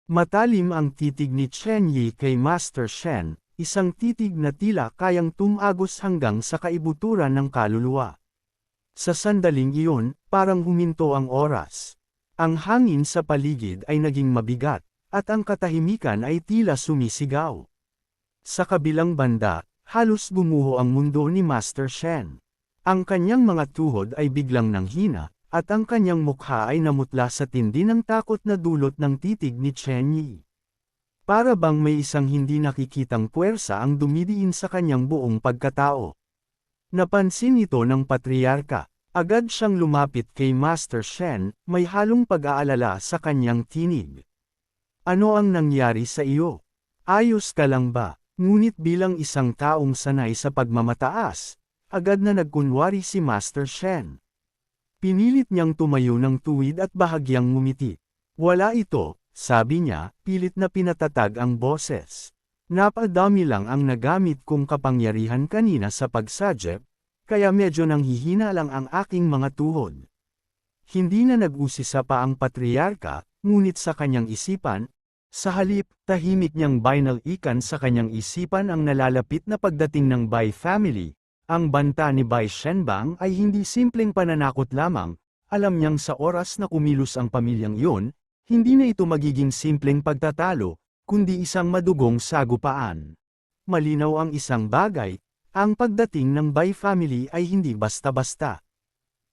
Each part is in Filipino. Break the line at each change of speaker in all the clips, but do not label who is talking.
Matalim ang titig ni Chen Yi kay Master Shen, isang titig na tila kayang tumagos hanggang sa kaibuturan ng kaluluwa. Sa sandaling iyon, parang huminto ang oras. Ang hangin sa paligid ay naging mabigat, at ang katahimikan ay tila sumisigaw. Sa kabilang banda, halos gumuho ang mundo ni Master Shen. Ang kanyang mga tuhod ay biglang nanghina, at ang kanyang mukha ay namutla sa tindi ng takot na dulot ng titig ni Chen Yi. Para bang may isang hindi nakikitang puwersa ang dumidiin sa kanyang buong pagkatao. Napansin ito ng patriarka. Agad siyang lumapit kay Master Shen, may halong pag-aalala sa kanyang tinig. Ano ang nangyari sa iyo? Ayos ka lang ba? Ngunit bilang isang taong sanay sa pagmamataas, agad na nagkunwari si Master Shen. Pinilit niyang tumayo ng tuwid at bahagyang ngumiti. Wala ito, sabi niya, pilit na pinatatag ang boses. Napadami lang ang nagamit kong kapangyarihan kanina sa pagsadyep, kaya medyo nanghihina lang ang aking mga tuhod. Hindi na nag-usisa pa ang patriarka, ngunit sa kanyang isipan, sa halip, tahimik niyang binalikan sa kanyang isipan ang nalalapit na pagdating ng Bai family. Ang banta ni Bai Shenbang ay hindi simpleng pananakot lamang, alam niyang sa oras na kumilos ang pamilyang iyon, hindi na ito magiging simpleng pagtatalo, kundi isang madugong sagupaan. Malinaw ang isang bagay, ang pagdating ng Bai family ay hindi basta-basta.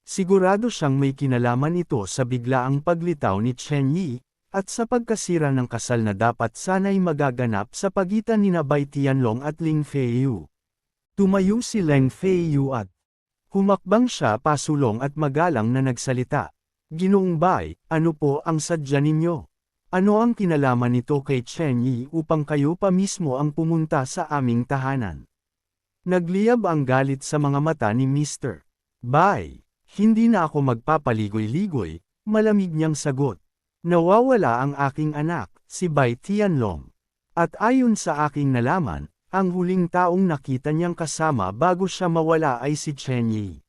Sigurado siyang may kinalaman ito sa biglaang paglitaw ni Chen Yi, at sa pagkasira ng kasal na dapat sana'y magaganap sa pagitan ni Bai Tianlong at Ling Feiyu. Tumayo si Ling Feiyu at humakbang siya pasulong at magalang na nagsalita. Ginoong Bai, ano po ang sadya ninyo? Ano ang kinalaman nito kay Chen Yi upang kayo pa mismo ang pumunta sa aming tahanan? Nagliyab ang galit sa mga mata ni Mr. Bai. Hindi na ako magpapaligoy-ligoy, malamig niyang sagot. Nawawala ang aking anak, si Bai Tianlong. At ayon sa aking nalaman, ang huling taong nakita niyang kasama bago siya mawala ay si Chen Yi.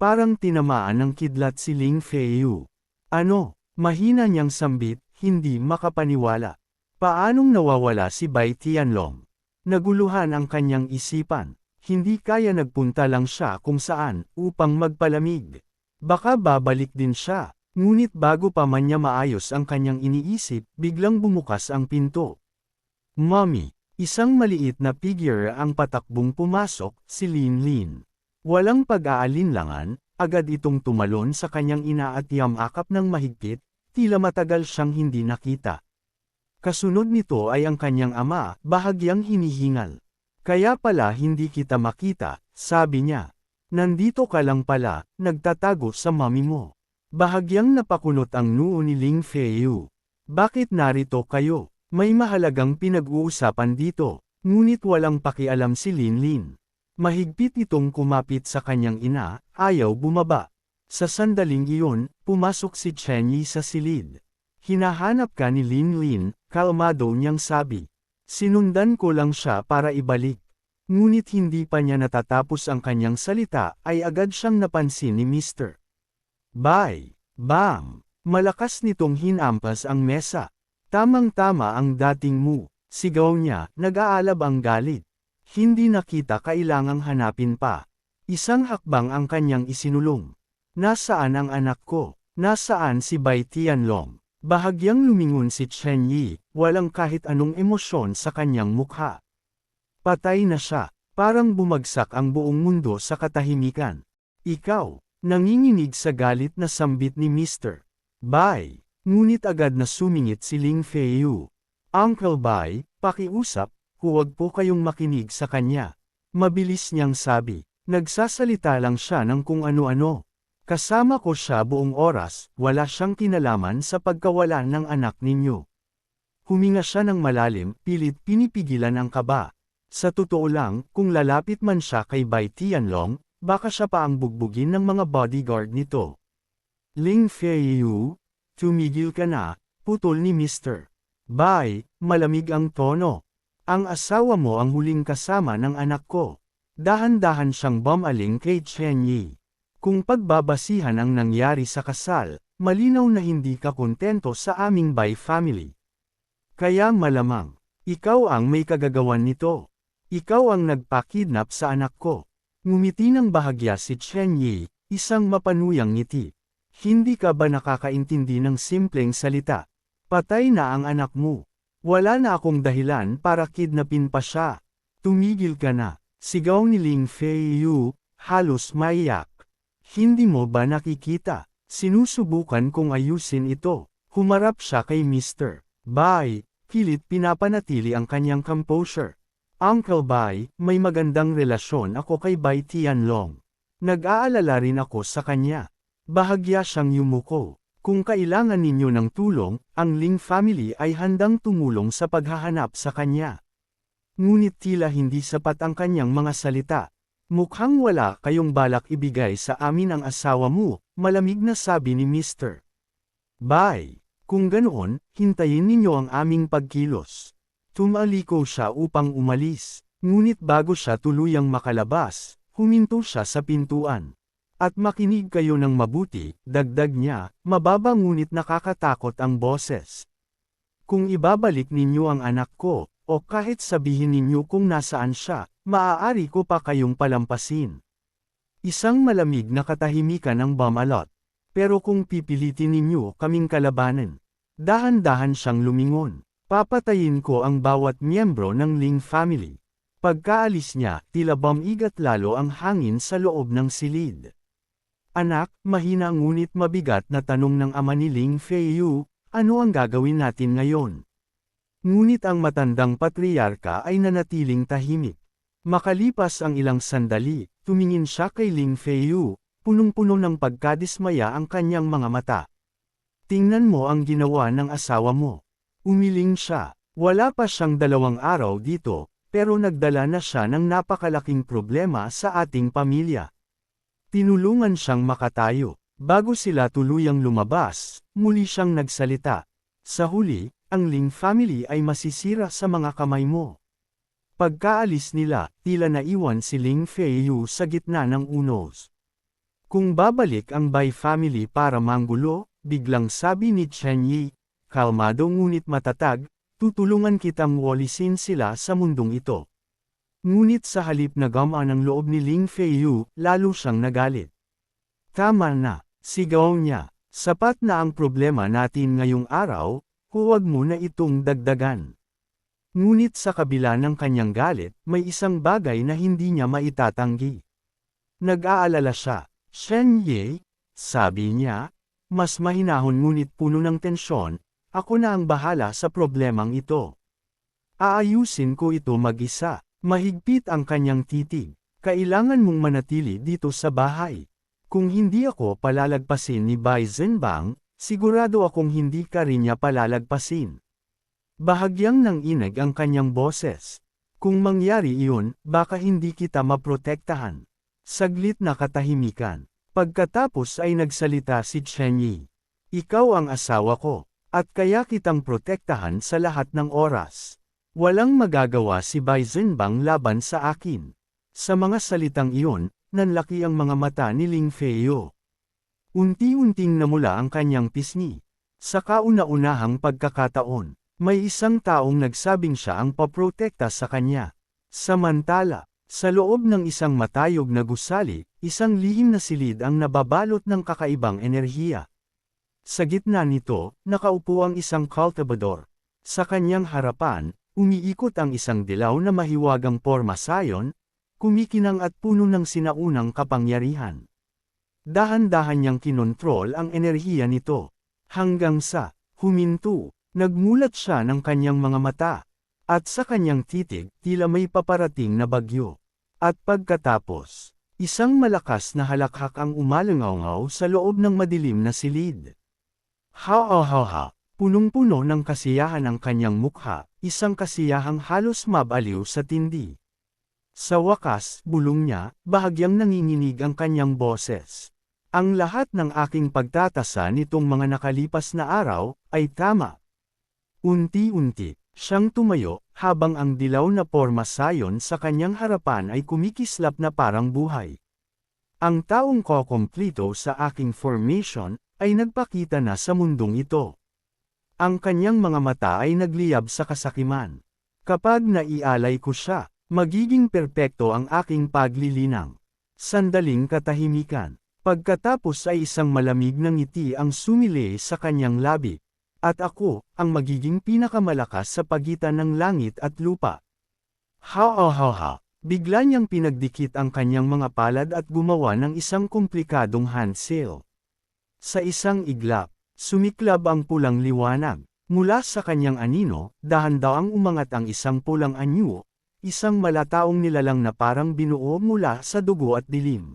Parang tinamaan ng kidlat si Ling Feiyu. Ano? Mahina niyang sambit, hindi makapaniwala. Paanong nawawala si Bai Tianlong? Naguluhan ang kanyang isipan. Hindi kaya nagpunta lang siya kung saan, upang magpalamig. Baka babalik din siya, ngunit bago pa man niya maayos ang kanyang iniisip, biglang bumukas ang pinto. Mommy, isang maliit na figure ang patakbong pumasok, si Lin Lin. Walang pag-aalinlangan, agad itong tumalon sa kanyang ina at yamakap ng mahigpit, tila matagal siyang hindi nakita. Kasunod nito ay ang kanyang ama, bahagyang hinihingal. Kaya pala hindi kita makita, sabi niya. Nandito ka lang pala, nagtatago sa mami mo. Bahagyang napakunot ang noo ni Ling Feiyu. Bakit narito kayo? May mahalagang pinag-uusapan dito, ngunit walang pakialam si Lin Lin. Mahigpit itong kumapit sa kanyang ina, ayaw bumaba. Sa sandaling iyon, pumasok si Chen Yi sa silid. Hinahanap ka ni Lin Lin, kalmado niyang sabi. Sinundan ko lang siya para ibalik. Ngunit hindi pa niya natatapos ang kanyang salita ay agad siyang napansin ni Mr. Bai. Bam! Malakas nitong hinampas ang mesa. Tamang-tama ang dating mo, sigaw niya, nag-aalab ang galit. Hindi nakita kailangang hanapin pa. Isang hakbang ang kanyang isinulong. Nasaan ang anak ko? Nasaan si Bai Tianlong? Bahagyang lumingon si Chen Yi, walang kahit anong emosyon sa kanyang mukha. Patay na siya, parang bumagsak ang buong mundo sa katahimikan. Ikaw, nanginginig sa galit na sambit ni Mr. Bai, ngunit agad na sumingit si Ling Feiyu. Uncle Bai, pakiusap, huwag po kayong makinig sa kanya. Mabilis niyang sabi, nagsasalita lang siya ng kung ano-ano. Kasama ko siya buong oras, wala siyang kinalaman sa pagkawala ng anak ninyo. Huminga siya ng malalim, pilit pinipigilan ang kaba. Sa totoo lang, kung lalapit man siya kay Bai Tianlong, baka siya pa ang bugbugin ng mga bodyguard nito. Ling Feiyu, tumigil ka na, putol ni Mr. Bai, malamig ang tono. Ang asawa mo ang huling kasama ng anak ko. Dahan-dahan siyang bumaling kay Chen Yi. Kung pagbabasihan ang nangyari sa kasal, malinaw na hindi ka kontento sa aming Bai family. Kaya malamang, ikaw ang may kagagawan nito. Ikaw ang nagpakidnap sa anak ko. Ngumiti ng bahagya si Chen Yi, isang mapanuyang ngiti. Hindi ka ba nakakaintindi ng simpleng salita? Patay na ang anak mo. Wala na akong dahilan para kidnapin pa siya. Tumigil ka na, sigaw ni Ling Feiyu, halos maiyak. Hindi mo ba nakikita? Sinusubukan kong ayusin ito. Humarap siya kay Mr. Bai, pilit pinapanatili ang kanyang composure. Uncle Bai, may magandang relasyon ako kay Bai Tianlong. Nag-aalala rin ako sa kanya. Bahagya siyang yumuko. Kung kailangan ninyo ng tulong, ang Ling family ay handang tumulong sa paghahanap sa kanya. Ngunit tila hindi sapat ang kanyang mga salita. Mukhang wala kayong balak ibigay sa amin ang asawa mo, malamig na sabi ni Mr. Bai. Kung ganoon, hintayin ninyo ang aming pagkilos. Tumaliko siya upang umalis, ngunit bago siya tuluyang makalabas, huminto siya sa pintuan. At makinig kayo ng mabuti, dagdag niya, mababa ngunit nakakatakot ang boses. Kung ibabalik ninyo ang anak ko, o kahit sabihin ninyo kung nasaan siya, maaari ko pa kayong palampasin. Isang malamig na katahimikan ang bumalot. Pero kung pipilitin ninyo kaming kalabanan, dahan-dahan siyang lumingon. Papatayin ko ang bawat miyembro ng Ling family. Pagkaalis niya, tila bumigat lalo ang hangin sa loob ng silid. Anak, mahina ngunit mabigat na tanong ng ama ni Ling Feiyu, ano ang gagawin natin ngayon? Ngunit ang matandang patriarka ay nanatiling tahimik. Makalipas ang ilang sandali, tumingin siya kay Ling Feiyu, punong-puno ng pagkadismaya ang kanyang mga mata. Tingnan mo ang ginawa ng asawa mo. Umiling siya. Wala pa siyang 2 araw dito, pero nagdala na siya ng napakalaking problema sa ating pamilya. Tinulungan siyang makatayo. Bago sila tuluyang lumabas, muli siyang nagsalita. Sa huli, ang Ling family ay masisira sa mga kamay mo. Pagkaalis nila, tila naiwan si Ling Feiyu sa gitna ng unos. Kung babalik ang Bai family para manggulo, biglang sabi ni Chen Yi, kalmado ngunit matatag, tutulungan kitang walisin sila sa mundong ito. Ngunit sa halip na gamaan ang loob ni Ling Feiyu, lalo siyang nagalit. Tama na, sigaw niya, sapat na ang problema natin ngayong araw, huwag mo na itong dagdagan. Ngunit sa kabila ng kanyang galit, may isang bagay na hindi niya maitatanggi. Nag-aalala siya. Shen Yi, sabi niya, mas mahinahon ngunit puno ng tensyon, ako na ang bahala sa problemang ito. Aayusin ko ito mag-isa. Mahigpit ang kanyang titig. Kailangan mong manatili dito sa bahay. Kung hindi ako palalagpasin ni Bai Zhenbang, sigurado akong hindi ka rin niya palalagpasin. Bahagyang nanginig ang kanyang boses. Kung mangyari iyon, baka hindi kita maprotektahan. Saglit na katahimikan. Pagkatapos ay nagsalita si Chen Yi. Ikaw ang asawa ko, at kaya kitang protektahan sa lahat ng oras. Walang magagawa si Bai Zhenbang laban sa akin. Sa mga salitang iyon, nanlaki ang mga mata ni Ling Feiyu. Unti-unting namula ang kanyang pisngi. Sa kauna-unahang pagkakataon, may isang taong nagsabing siya ang paprotekta sa kanya. Samantala, sa loob ng isang matayog na gusali, isang lihim na silid ang nababalot ng kakaibang enerhiya. Sa gitna nito, nakaupo ang isang cultivador. Sa kanyang harapan, umiikot ang isang dilaw na mahiwagang pormasayon, kumikinang at puno ng sinaunang kapangyarihan. Dahan-dahan niyang kinontrol ang enerhiya nito. Hanggang sa, huminto, nagmulat siya ng kanyang mga mata. At sa kanyang titig, tila may paparating na bagyo. At pagkatapos, isang malakas na halakhak ang umalangaw sa loob ng madilim na silid. Ha-ha-ha-ha, punong-puno ng kasiyahan ang kanyang mukha, isang kasiyahang halos mabaliw sa tindi. Sa wakas, bulong niya, bahagyang nanginginig ang kanyang boses. Ang lahat ng aking pagtatasa nitong mga nakalipas na araw, ay tama. Unti-unti, siyang tumayo, habang ang dilaw na pormasayon sa kanyang harapan ay kumikislap na parang buhay. Ang taong kokomplito sa aking formation, ay nagpakita na sa mundong ito. Ang kanyang mga mata ay nagliyab sa kasakiman. Kapag naialay ko siya, magiging perpekto ang aking paglilinang. Sandaling katahimikan. Pagkatapos ay isang malamig na ngiti ang sumili sa kanyang labi. At ako, ang magiging pinakamalakas sa pagitan ng langit at lupa. Ha. Bigla niyang pinagdikit ang kanyang mga palad at gumawa ng isang komplikadong handsail. Sa isang iglap, sumiklab ang pulang liwanag. Mula sa kanyang anino, dahan-dahang umangat ang isang pulang anyo, isang malataong nilalang na parang binuo mula sa dugo at dilim.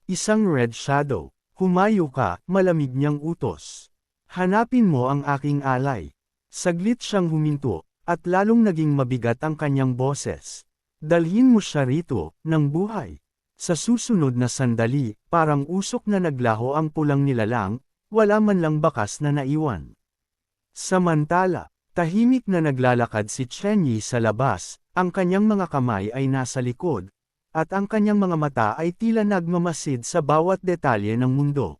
Isang red shadow. Humayo ka, malamig niyang utos. Hanapin mo ang aking alay. Saglit siyang huminto, at lalong naging mabigat ang kanyang boses. Dalhin mo siya rito, ng buhay. Sa susunod na sandali, parang usok na naglaho ang pulang nilalang, wala man lang bakas na naiwan. Samantala, tahimik na naglalakad si Chen Yi sa labas, ang kanyang mga kamay ay nasa likod, at ang kanyang mga mata ay tila nagmamasid sa bawat detalye ng mundo.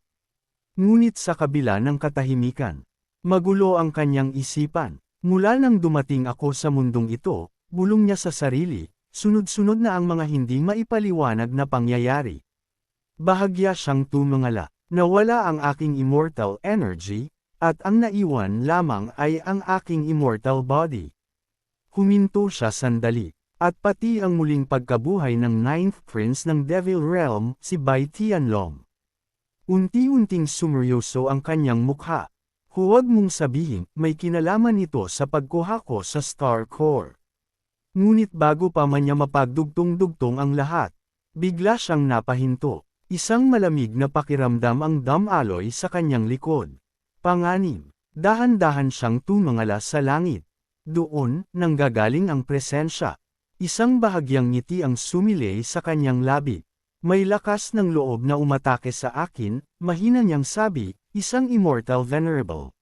Ngunit sa kabila ng katahimikan, magulo ang kanyang isipan. Mula nang dumating ako sa mundong ito, bulong niya sa sarili, sunod-sunod na ang mga hindi maipaliwanag na pangyayari. Bahagya siyang tumangala, nawala ang aking immortal energy, at ang naiwan lamang ay ang aking immortal body. Huminto siya sandali, at pati ang muling pagkabuhay ng Ninth Prince ng Devil Realm, si Bai Tianlong. Unti-unting sumeryoso ang kanyang mukha. Huwag mong sabihin, may kinalaman ito sa pagkuha ko sa Star Core. Ngunit bago pa man niya mapagdugtong-dugtong ang lahat, bigla siyang napahinto. Isang malamig na pakiramdam ang damaloy sa kanyang likod. Panganib, dahan-dahan siyang tumangala sa langit. Doon, nanggagaling ang presensya. Isang bahagyang ngiti ang sumilay sa kanyang labi. May lakas ng loob na umatake sa akin, mahina niyang sabi, isang immortal venerable.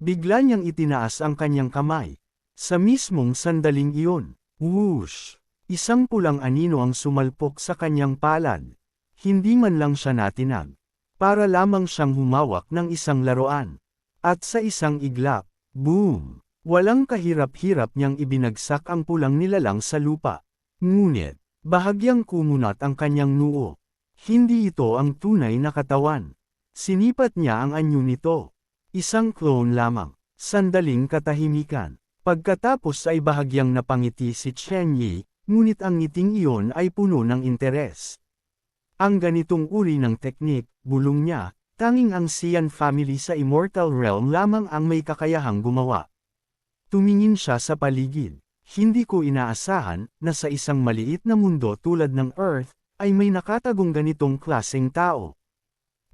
Bigla niyang itinaas ang kanyang kamay. Sa mismong sandaling iyon, whoosh! Isang pulang anino ang sumalpok sa kanyang palad. Hindi man lang siya natinag. Para lamang siyang humawak ng isang laruan. At sa isang iglap, boom! Walang kahirap-hirap niyang ibinagsak ang pulang nilalang sa lupa. Ngunit, bahagyang kumunat ang kanyang noo. Hindi ito ang tunay na katawan. Sinipat niya ang anyo nito. Isang clone lamang. Sandaling katahimikan. Pagkatapos ay bahagyang napangiti si Chen Yi, ngunit ang ngiting iyon ay puno ng interes. Ang ganitong uri ng teknik, bulong niya, tanging ang Xian family sa Immortal Realm lamang ang may kakayahang gumawa. Tumingin siya sa paligid. Hindi ko inaasahan na sa isang maliit na mundo tulad ng Earth, ay may nakatagong ganitong klaseng tao.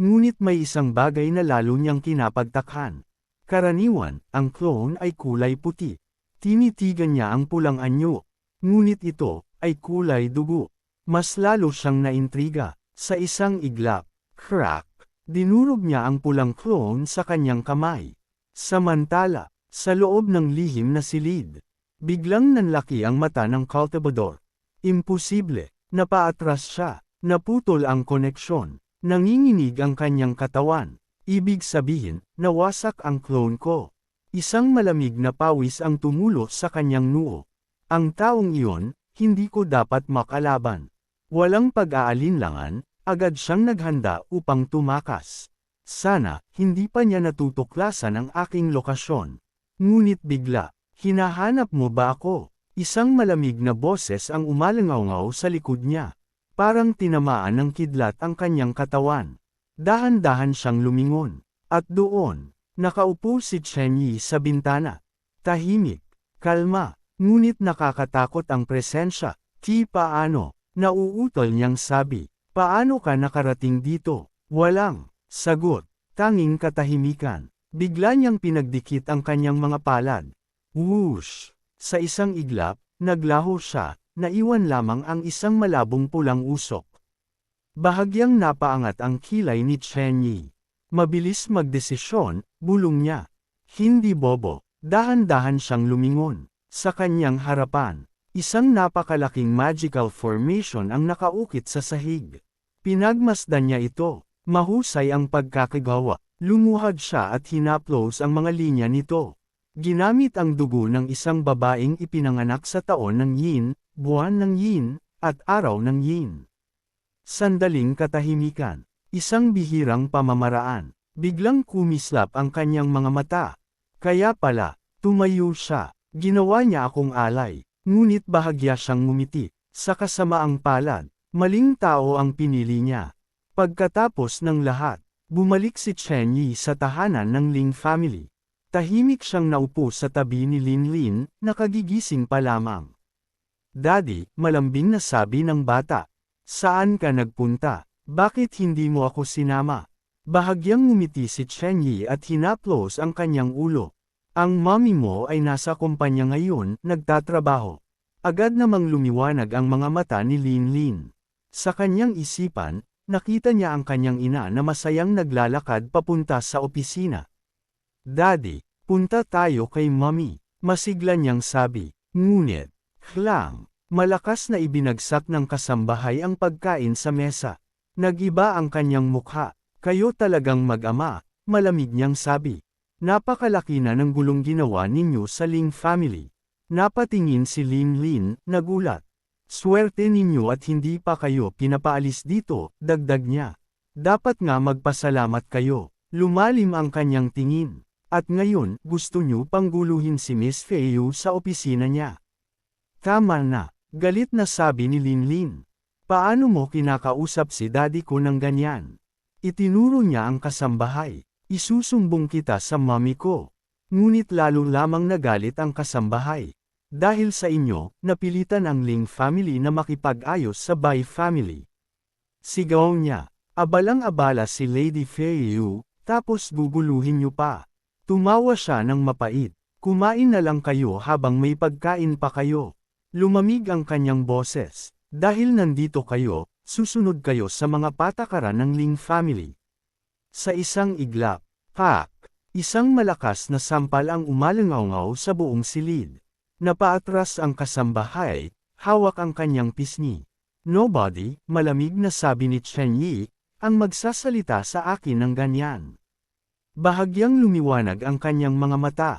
Ngunit may isang bagay na lalo niyang kinapagtakhan. Karaniwan, ang clone ay kulay puti. Tinitigan niya ang pulang anyo. Ngunit ito, ay kulay dugo. Mas lalo siyang naintriga. Sa isang iglap, crack, dinurog niya ang pulang clone sa kanyang kamay. Samantala, sa loob ng lihim na silid, biglang nanlaki ang mata ng cultivador. Imposible, napaatras siya, naputol ang koneksyon, nanginginig ang kanyang katawan. Ibig sabihin, nawasak ang clone ko. Isang malamig na pawis ang tumulo sa kanyang noo. Ang taong iyon, hindi ko dapat makalaban. Walang pag-aalinlangan, agad siyang naghanda upang tumakas. Sana, hindi pa niya natutuklasan ang aking lokasyon. Ngunit bigla, hinahanap mo ba ako? Isang malamig na boses ang umalangaw sa likod niya. Parang tinamaan ng kidlat ang kanyang katawan. Dahan-dahan siyang lumingon. At doon, nakaupo si Chen Yi sa bintana. Tahimik, kalma, ngunit nakakatakot ang presensya. Paano? Nauutol niyang sabi. Paano ka nakarating dito? Walang sagot, tanging katahimikan. Bigla niyang pinagdikit ang kanyang mga palad. Whoosh! Sa isang iglap, naglaho siya, naiwan lamang ang isang malabong pulang usok. Bahagyang napaangat ang kilay ni Chen Yi. Mabilis magdesisyon, bulong niya. Hindi bobo, dahan-dahan siyang lumingon. Sa kanyang harapan, isang napakalaking magical formation ang nakaukit sa sahig. Pinagmasdan niya ito, mahusay ang pagkakagawa. Lumuhad siya at hinaplos ang mga linya nito. Ginamit ang dugo ng isang babaeng ipinanganak sa taon ng Yin, buwan ng Yin, at araw ng Yin. Sandaling katahimikan. Isang bihirang pamamaraan. Biglang kumislap ang kanyang mga mata. Kaya pala, tumayo siya. Ginawa niya akong alay. Ngunit bahagya siyang ngumiti. Sa kasamaang palad, maling tao ang pinili niya. Pagkatapos ng lahat, bumalik si Chen Yi sa tahanan ng Ling family. Tahimik siyang naupo sa tabi ni Lin Lin, nakagigising pa lamang. Daddy, malambing na sabi ng bata. Saan ka nagpunta? Bakit hindi mo ako sinama? Bahagyang ngumiti si Chen Yi at hinaplos ang kanyang ulo. Ang mommy mo ay nasa kumpanya ngayon, nagtatrabaho. Agad namang lumiwanag ang mga mata ni Lin Lin. Sa kanyang isipan, nakita niya ang kanyang ina na masayang naglalakad papunta sa opisina. Daddy, punta tayo kay mommy, masigla niyang sabi. Ngunit, klang, malakas na ibinagsak ng kasambahay ang pagkain sa mesa. Nag-iba ang kanyang mukha. Kayo talagang mag-ama, malamig niyang sabi. Napakalaki na ng gulong ginawa ninyo sa Ling family. Napatingin si Lin Lin, nagulat. Swerte ninyo at hindi pa kayo pinapaalis dito, dagdag niya. Dapat nga magpasalamat kayo. Lumalim ang kanyang tingin. At ngayon, gusto niyo pang guluhin si Miss Feiyu sa opisina niya. Tama na, galit na sabi ni Lin Lin. Paano mo kinakausap si daddy ko ng ganyan? Itinuro niya ang kasambahay. Isusumbong kita sa mommy ko. Ngunit lalo lamang nagalit ang kasambahay. Dahil sa inyo, napilitan ang Ling family na makipag-ayos sa Bai family. Sigaw niya. Abalang-abala si Lady Feiyu, tapos guguluhin niyo pa. Tumawa siya ng mapait. Kumain na lang kayo habang may pagkain pa kayo. Lumamig ang kanyang boses. Dahil nandito kayo, susunod kayo sa mga patakaran ng Ling family. Sa isang iglap, isang malakas na sampal ang umalangaw sa buong silid. Napaatras ang kasambahay, hawak ang kanyang pisngi. Nobody, malamig na sabi ni Chen Yi, ang magsasalita sa akin ng ganyan. Bahagyang lumiwanag ang kanyang mga mata.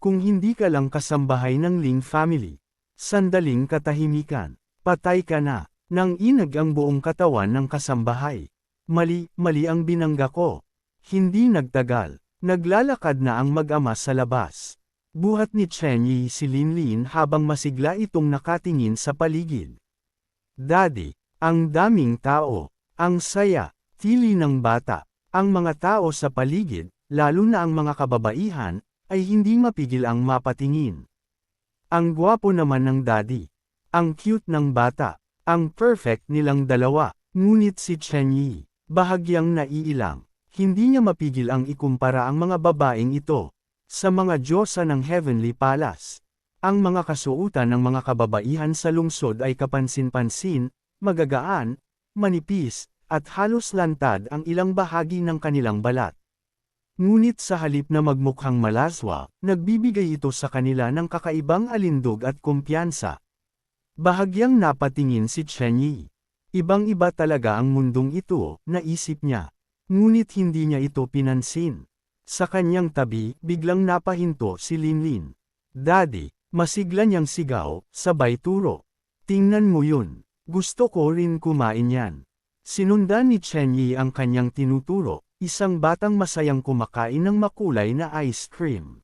Kung hindi ka lang kasambahay ng Ling family. Sandaling katahimikan. Patay ka na. Nang inag ang buong katawan ng kasambahay. Mali ang binangga ko. Hindi nagtagal. Naglalakad na ang mag-ama sa labas. Buhat ni Chen Yi si Lin Lin habang masigla itong nakatingin sa paligid. Daddy, ang daming tao. Ang saya, tili ng bata. Ang mga tao sa paligid, lalo na ang mga kababaihan, ay hindi mapigil ang mapatingin. Ang gwapo naman ng daddy. Ang cute ng bata. Ang perfect nilang dalawa. Ngunit si Chen Yi, bahagyang naiilang. Hindi niya mapigil ang ikumpara ang mga babaeng ito sa mga diyosa ng Heavenly Palace. Ang mga kasuotan ng mga kababaihan sa lungsod ay kapansin-pansin, magagaan, manipis, at halos lantad ang ilang bahagi ng kanilang balat. Ngunit sa halip na magmukhang malaswa, nagbibigay ito sa kanila ng kakaibang alindog at kumpiyansa. Bahagyang napatingin si Chen Yi. Ibang-iba talaga ang mundong ito, naisip niya. Ngunit hindi niya ito pinansin. Sa kanyang tabi, biglang napahinto si Lin Lin. Daddy, masigla niyang sigaw, sabay turo. Tingnan mo yun. Gusto ko rin kumain yan. Sinundan ni Chen Yi ang kanyang tinuturo, isang batang masayang kumakain ng makulay na ice cream.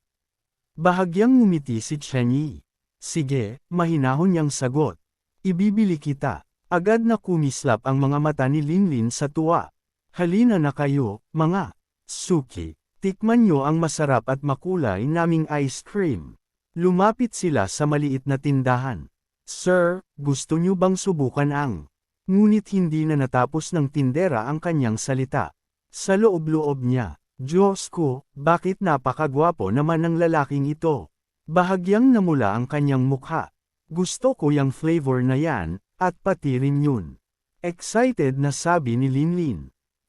Bahagyang ngumiti si Chen Yi. Sige, mahinahon niyang sagot. Ibibili kita. Agad na kumislap ang mga mata ni Lin Lin sa tuwa. Halina na kayo, mga suki. Tikman niyo ang masarap at makulay naming ice cream. Lumapit sila sa maliit na tindahan. Sir, gusto niyo bang subukan ang? Ngunit hindi na natapos ng tindera ang kanyang salita. Sa loob-loob niya, Diyos ko, bakit napakagwapo naman ng lalaking ito? Bahagyang namula ang kanyang mukha. Gusto ko yung flavor na yan, at pati rin yun. Excited na sabi ni Lin Lin.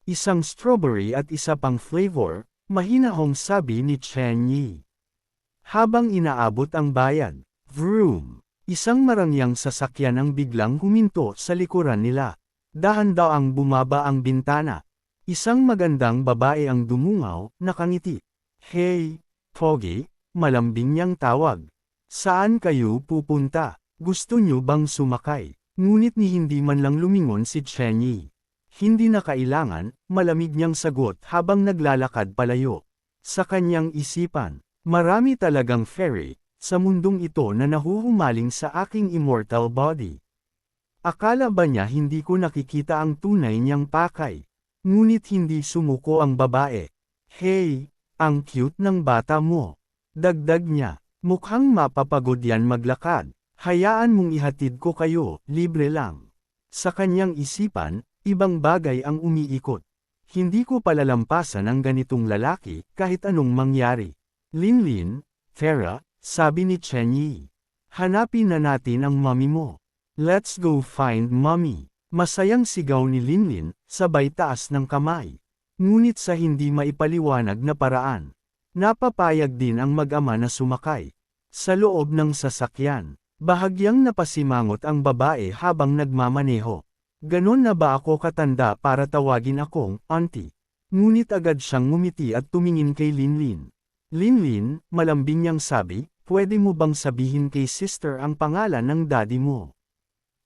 Isang strawberry at isa pang flavor, mahinahong sabi ni Chen Yi. Habang inaabot ang bayad, vroom, isang marangyang sasakyan ang biglang huminto sa likuran nila. Dahan-daang bumaba ang bintana. Isang magandang babae ang dumungaw, nakangiti. Hey, Pogi, malambing niyang tawag. Saan kayo pupunta? Gusto niyo bang sumakay? Ngunit ni hindi man lang lumingon si Chen Yi. Hindi na kailangan, malamig niyang sagot habang naglalakad palayo. Sa kanyang isipan, marami talagang fairy sa mundong ito na nahuhumaling sa aking immortal body. Akala ba niya hindi ko nakikita ang tunay niyang pakay? Ngunit hindi sumuko ang babae. Hey, ang cute ng bata mo. Dagdag niya, mukhang mapapagod yan maglakad. Hayaan mong ihatid ko kayo, libre lang. Sa kanyang isipan, ibang bagay ang umiikot. Hindi ko palalampasan ang ganitong lalaki, kahit anong mangyari. Linlin, Farah, sabi ni Chen Yi. Hanapin na natin ang mommy mo. Let's go find mommy. Masayang sigaw ni Linlin, sabay taas ng kamay. Ngunit sa hindi maipaliwanag na paraan. Napapayag din ang mag-ama na sumakay. Sa loob ng sasakyan. Bahagyang napasimangot ang babae habang nagmamaneho. Ganon na ba ako katanda para tawagin akong auntie? Ngunit agad siyang ngumiti at tumingin kay Linlin. Linlin, malambing niyang sabi, pwede mo bang sabihin kay sister ang pangalan ng daddy mo?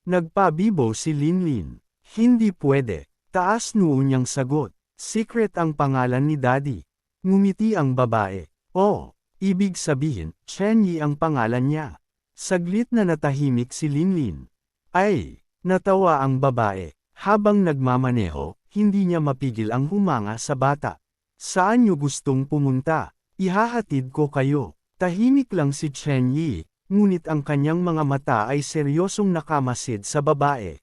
Nagpabibo si Linlin. Hindi pwede. Taas noo niyang sagot. Secret ang pangalan ni daddy. Ngumiti ang babae. Oh, ibig sabihin, Chen Yi ang pangalan niya. Saglit na natahimik si Linlin. Ay, natawa ang babae. Habang nagmamaneho, hindi niya mapigil ang humanga sa bata. Saan niyo gustong pumunta? Ihahatid ko kayo. Tahimik lang si Chen Yi, ngunit ang kanyang mga mata ay seryosong nakamasid sa babae.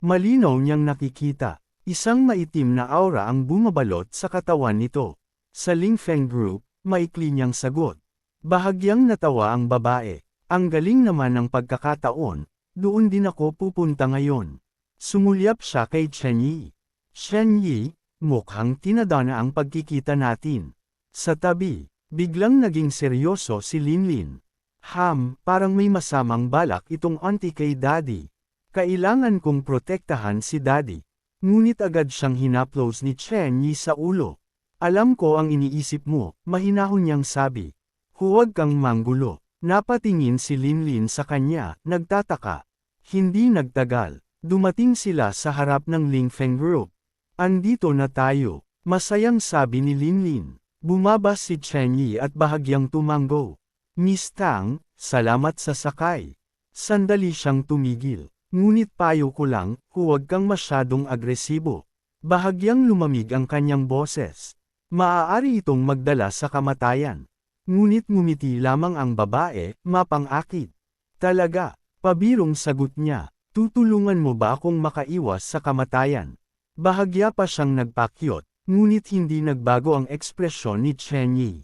Malinaw niyang nakikita. Isang maitim na aura ang bumabalot sa katawan nito. Sa Lingfeng Group, maikli niyang sagot. Bahagyang natawa ang babae. Ang galing naman ng pagkakataon, doon din ako pupunta ngayon. Sumulyap siya kay Chen Yi. Chen Yi, mukhang tinadana ang pagkikita natin. Sa tabi, biglang naging seryoso si Linlin. Parang may masamang balak itong auntie kay daddy. Kailangan kong protektahan si daddy. Ngunit agad siyang hinaplos ni Chen Yi sa ulo. Alam ko ang iniisip mo, mahinahon niyang sabi. Huwag kang manggulo. Napatingin si Linlin sa kanya, nagtataka. Hindi nagtagal. Dumating sila sa harap ng Lingfeng Group. Andito na tayo, masayang sabi ni Linlin. Bumabas si Chen Yi at bahagyang tumanggo. Miss Tang, salamat sa sakay. Sandali siyang tumigil. Ngunit payo ko lang, huwag kang masyadong agresibo. Bahagyang lumamig ang kanyang boses. Maaari itong magdala sa kamatayan. Ngunit ngumiti lamang ang babae, mapang-akit. Talaga, pabirong sagot niya, tutulungan mo ba akong makaiwas sa kamatayan? Bahagya pa siyang nagpakyot, ngunit hindi nagbago ang ekspresyon ni Chen Yi.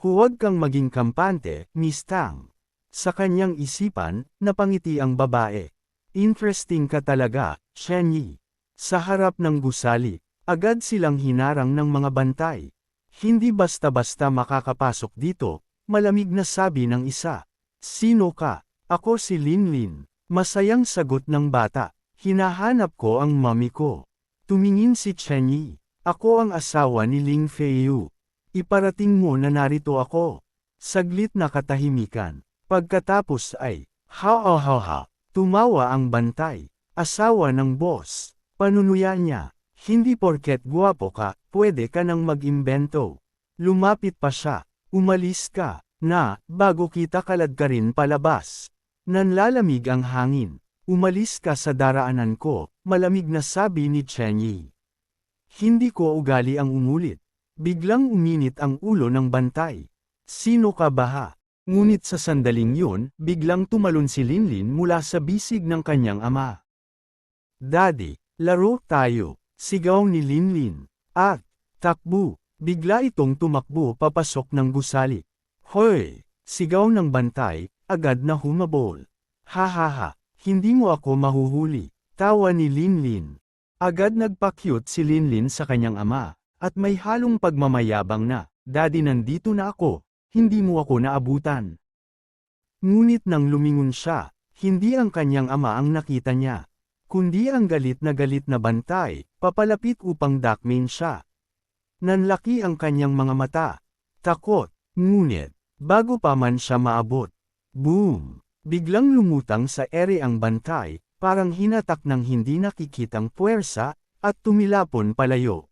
Huwag kang maging kampante, Miss Tang. Sa kanyang isipan, napangiti ang babae. Interesting ka talaga, Chen Yi. Sa harap ng gusali, agad silang hinarang ng mga bantay. Hindi basta-basta makakapasok dito, malamig na sabi ng isa. Sino ka? Ako si Linlin. Masayang sagot ng bata. Hinahanap ko ang mommy ko. Tumingin si Chen Yi. Ako ang asawa ni Ling Feiyu. Iparating mo na narito ako. Saglit na katahimikan. Pagkatapos ay, ha. Tumawa ang bantay. Asawa ng boss. Panunuya niya. Hindi porket guwapo ka, pwede ka nang mag-imbento. Lumapit pa siya. Umalis ka, na, bago kita kalad ka rin palabas. Nanlalamig ang hangin. Umalis ka sa daraanan ko, malamig na sabi ni Chen Yi. Hindi ko ugali ang umulit. Biglang uminit ang ulo ng bantay. Sino ka ba ha? Ngunit sa sandaling yun, biglang tumalon si Linlin mula sa bisig ng kanyang ama. Daddy, laro tayo. Sigaw ni Linlin. At, takbo, bigla itong tumakbo papasok ng gusali. Hoy! Sigaw ng bantay, agad na humabol. Ha, hindi mo ako mahuhuli. Tawa ni Linlin. Agad nagpakyut si Linlin sa kanyang ama, at may halong pagmamayabang na, Daddy nandito na ako, hindi mo ako naabutan. Ngunit nang lumingon siya, hindi ang kanyang ama ang nakita niya, kundi ang galit na bantay, papalapit upang dakmin siya. Nanlaki ang kanyang mga mata. Takot, ngunit, bago pa man siya maabot. Boom! Biglang lumutang sa ere ang bantay, parang hinatak ng hindi nakikitang puwersa, at tumilapon palayo.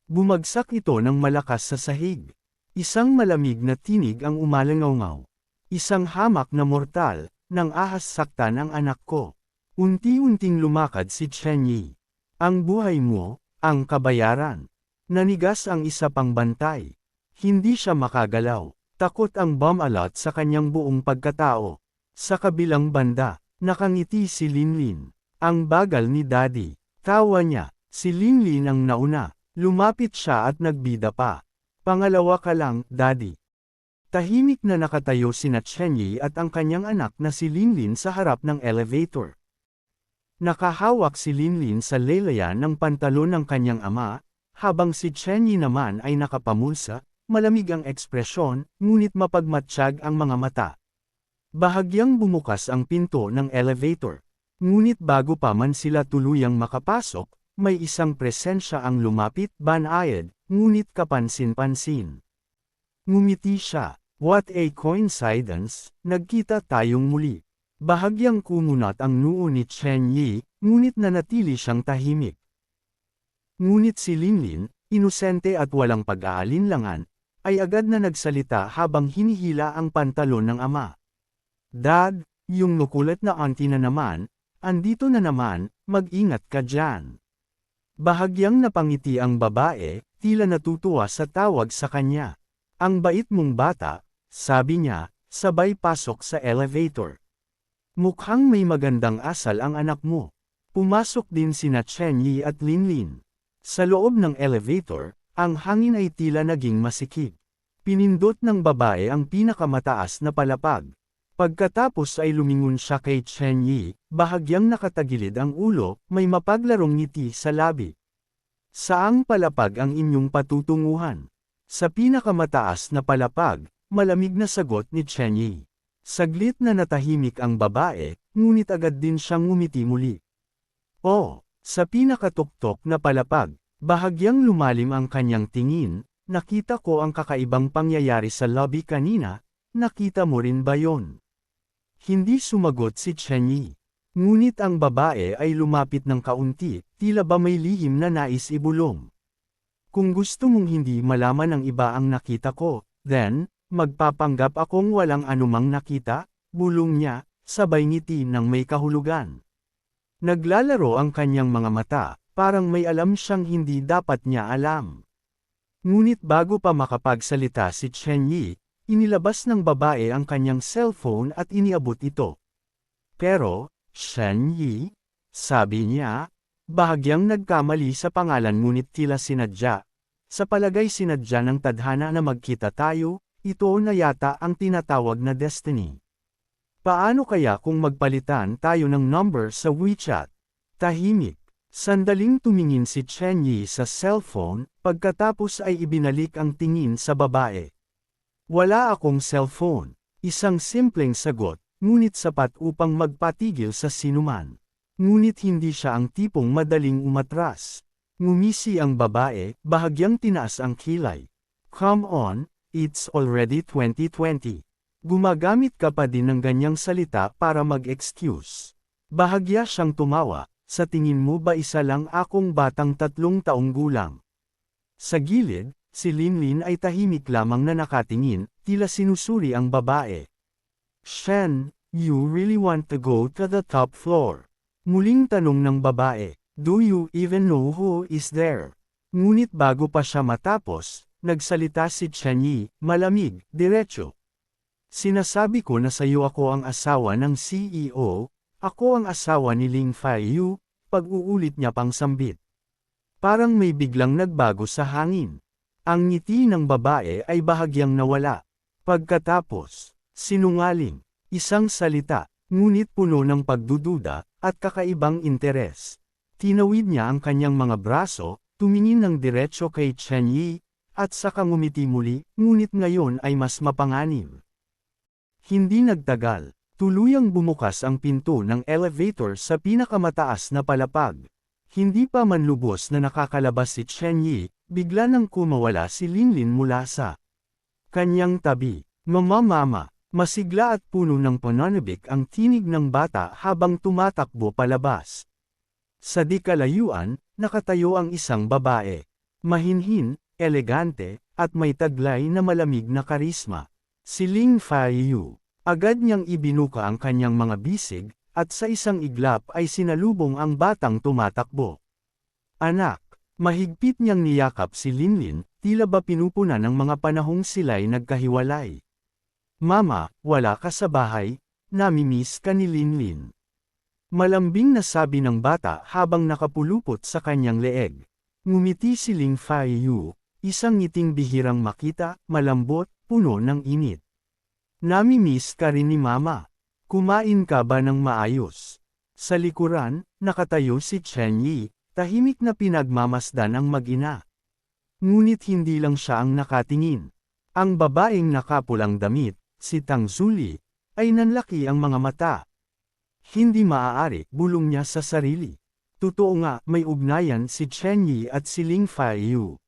Bumagsak ito ng malakas sa sahig. Isang malamig na tinig ang umalangaw-ngaw. Isang hamak na mortal, nang ahas saktan ang anak ko. Unti-unting lumakad si Chen Yi. Ang buhay mo, ang kabayaran. Nanigas ang isa pang bantay. Hindi siya makagalaw. Takot ang bomb-alot sa kanyang buong pagkatao. Sa kabilang banda, nakangiti si Linlin. Ang bagal ni Daddy. Tawa niya. Si Linlin ang nauna. Lumapit siya at nagbida pa. Pangalawa ka lang, Daddy. Tahimik na nakatayo sina Chen Yi at ang kanyang anak na si Linlin sa harap ng elevator. Nakahawak si Linlin sa laylayan ng pantalon ng kanyang ama, habang si Chen Yi naman ay nakapamulsa, malamig ang ekspresyon, ngunit mapagmatsyag ang mga mata. Bahagyang bumukas ang pinto ng elevator. Ngunit bago pa man sila tuluyang makapasok, may isang presensya ang lumapit, banayad, ngunit kapansin-pansin. Ngumiti siya. What a coincidence, nagkita tayong muli. Bahagyang kumunat ang noo ni Chen Yi, ngunit nanatili siyang tahimik. Ngunit si Linlin, inosente at walang pag-aalinlangan, ay agad na nagsalita habang hinihila ang pantalon ng ama. Dad, yung nukulat na auntie na naman, andito na naman, mag-ingat ka dyan. Bahagyang napangiti ang babae, tila natutuwa sa tawag sa kanya. Ang bait mong bata, sabi niya, sabay pasok sa elevator. Mukhang may magandang asal ang anak mo. Pumasok din sina Chen Yi at Linlin. Sa loob ng elevator, ang hangin ay tila naging masikip. Pinindot ng babae ang pinakamataas na palapag. Pagkatapos ay lumingon siya kay Chen Yi, bahagyang nakatagilid ang ulo, may mapaglarong ngiti sa labi. Saang palapag ang inyong patutunguhan? Sa pinakamataas na palapag, malamig na sagot ni Chen Yi. Saglit na natahimik ang babae, ngunit agad din siyang ngumiti muli. Oh, sa pinakatuktok na palapag, bahagyang lumalim ang kanyang tingin, nakita ko ang kakaibang pangyayari sa lobby kanina, nakita mo rin ba yon? Hindi sumagot si Chen Yi. Ngunit ang babae ay lumapit ng kaunti, tila ba may lihim na nais ibulong. Kung gusto mong hindi malaman ng iba ang nakita ko, then, magpapanggap akong walang anumang nakita, bulong niya, sabay ngiti ng may kahulugan. Naglalaro ang kanyang mga mata, parang may alam siyang hindi dapat niya alam. Ngunit bago pa makapagsalita si Chen Yi, inilabas ng babae ang kanyang cellphone at iniabot ito. Pero, Chen Yi, sabi niya, bahagyang nagkamali sa pangalan ngunit tila sinadya. Sa palagay sinadya ng tadhana na magkita tayo, ito na yata ang tinatawag na destiny. Paano kaya kung magpalitan tayo ng number sa WeChat? Tahimik. Sandaling tumingin si Chen Yi sa cellphone, pagkatapos ay ibinalik ang tingin sa babae. Wala akong cellphone. Isang simpleng sagot, ngunit sapat upang magpatigil sa sinuman. Ngunit hindi siya ang tipong madaling umatras. Ngumisi ang babae, bahagyang tinaas ang kilay. Come on, it's already 2020. Gumagamit ka pa din ng ganyang salita para mag-excuse. Bahagya siyang tumawa, sa tingin mo ba isa lang akong batang 3 taong gulang? Sa gilid, si Linlin ay tahimik lamang na nakatingin, tila sinusuri ang babae. Shen, you really want to go to the top floor? Muling tanong ng babae, do you even know who is there? Ngunit bago pa siya matapos, nagsalita si Chen Yi, malamig, diretso. Sinasabi ko na sayo ako ang asawa ng CEO, ako ang asawa ni Ling Feiyu, pag-uulit niya pang sambit. Parang may biglang nagbago sa hangin. Ang ngiti ng babae ay bahagyang nawala. Pagkatapos, sinungaling, isang salita, ngunit puno ng pagdududa, at kakaibang interes. Tinawid niya ang kanyang mga braso, tumingin ng diretso kay Chen Yi, at saka ngumiti muli, ngunit ngayon ay mas mapanganib. Hindi nagtagal, Tuluyang bumukas ang pinto ng elevator sa pinakamataas na palapag. Hindi pa man lubos na nakakalabas si Chen Yi, bigla nang kumawala si Linlin mula sa kanyang tabi. Mama, masigla at puno ng pananabik ang tinig ng bata habang tumatakbo palabas. Sa di kalayuan, nakatayo ang isang babae. Mahinhin, elegante, at may taglay na malamig na karisma. Si Ling Faiyu. Agad niyang ibinuka ang kanyang mga bisig, at sa isang iglap ay sinalubong ang batang tumatakbo. Anak, mahigpit niyang niyakap si Linlin, tila ba pinupuna ng mga panahong sila'y nagkahiwalay. Mama, wala ka sa bahay, namimiss ka ni Linlin. Malambing na sabi ng bata habang nakapulupot sa kanyang leeg. Ngumiti si Ling Faiyu, isang ngiting bihirang makita, malambot, puno ng init. Namimiss ka rin ni Mama. Kumain ka ba ng maayos? Sa likuran, nakatayo si Chen Yi, tahimik na pinagmamasdan ang mag-ina. Ngunit hindi lang siya ang nakatingin. Ang babaeng nakapulang damit, si Tang Zuli, ay nanlaki ang mga mata. Hindi maaari, bulong niya sa sarili. Totoo nga, may ugnayan si Chen Yi at si Ling Faiyu.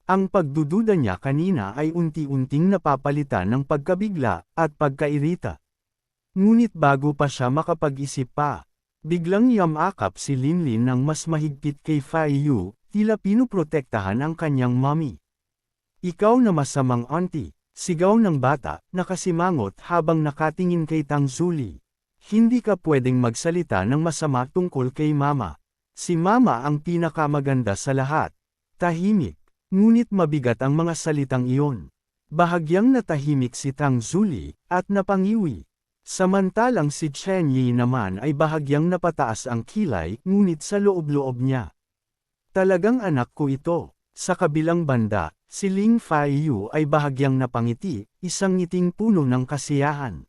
Ang pagdududa niya kanina ay unti-unting napapalitan ng pagkabigla at pagkairita. Ngunit bago pa siya makapag-isip pa, biglang yamakap si Linlin ng mas mahigpit kay Faiyu, tila pinuprotektahan ang kanyang mommy. Ikaw na masamang auntie, sigaw ng bata, nakasimangot habang nakatingin kay Tang Zuli. Hindi ka pwedeng magsalita ng masama tungkol kay Mama. Si Mama ang pinakamaganda sa lahat. Tahimik. Ngunit mabigat ang mga salitang iyon. Bahagyang natahimik si Tang Zuli, at napangiwi. Samantalang si Chen Yi naman ay bahagyang napataas ang kilay, ngunit sa loob-loob niya. Talagang anak ko ito. Sa kabilang banda, si Ling Faiyu ay bahagyang napangiti, isang ngiting puno ng kasiyahan.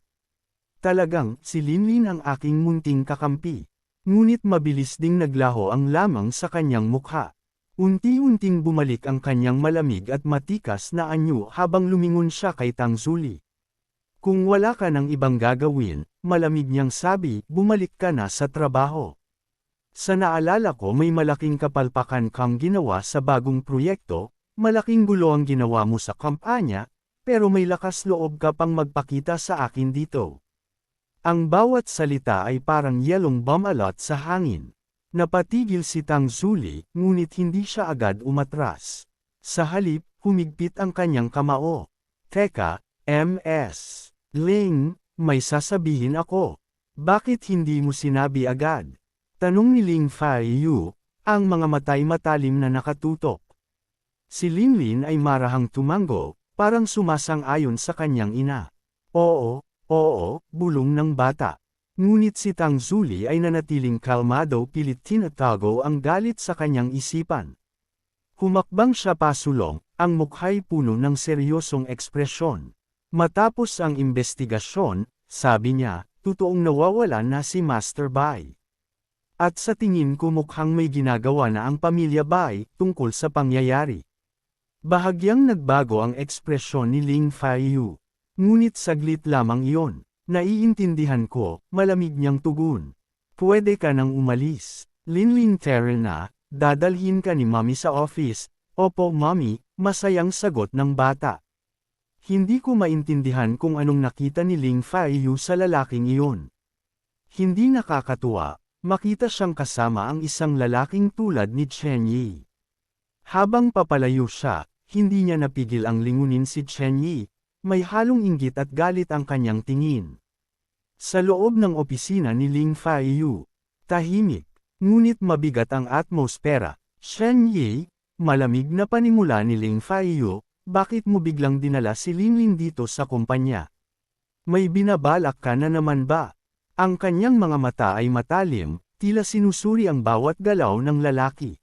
Talagang, si Linlin ang aking munting kakampi. Ngunit mabilis ding naglaho ang lamang sa kanyang mukha. Unti-unting bumalik ang kanyang malamig at matikas na anyo habang lumingon siya kay Tang Zuli. Kung wala ka ng ibang gagawin, malamig niyang sabi, bumalik ka na sa trabaho. Sa naalala ko may malaking kapalpakan kang ginawa sa bagong proyekto, malaking gulo ang ginawa mo sa kampanya, pero may lakas loob ka pang magpakita sa akin dito. Ang bawat salita ay parang yelong bumalot sa hangin. Napatigil si Tang Zuli, ngunit hindi siya agad umatras. Sa halip, humigpit ang kanyang kamao. Teka, Ms. Ling, may sasabihin ako. Bakit hindi mo sinabi agad? Tanong ni Ling Faiyu, ang mga matay matalim na nakatutok. Si Linlin ay marahang tumango, parang sumasang-ayon sa kanyang ina. Oo, bulong ng bata. Ngunit si Tang Zuli ay nanatiling kalmado, pilit tinatago ang galit sa kanyang isipan. Humakbang siya pasulong, ang mukha'y puno ng seryosong ekspresyon. Matapos ang investigasyon, sabi niya, totoong nawawalan na si Master Bai. At sa tingin ko mukhang may ginagawa na ang pamilya Bai tungkol sa pangyayari. Bahagyang nagbago ang ekspresyon ni Ling Faiyu. Ngunit saglit lamang iyon. Naiintindihan ko, malamig niyang tugon. Pwede ka nang umalis. Linlin Terrell na, dadalhin ka ni Mommy sa office. Opo Mommy, masayang sagot ng bata. Hindi ko maintindihan kung anong nakita ni Ling Faiyu sa lalaking iyon. Hindi nakakatuwa, makita siyang kasama ang isang lalaking tulad ni Chen Yi. Habang papalayo siya, hindi niya napigil ang lingunin si Chen Yi. May halong inggit at galit ang kanyang tingin. Sa loob ng opisina ni Ling Faiyu, tahimik, ngunit mabigat ang atmosfera. Chen Yi, malamig na panimula ni Ling Faiyu, bakit mo biglang dinala si Linlin dito sa kumpanya? May binabalak ka na naman ba? Ang kanyang mga mata ay matalim, tila sinusuri ang bawat galaw ng lalaki.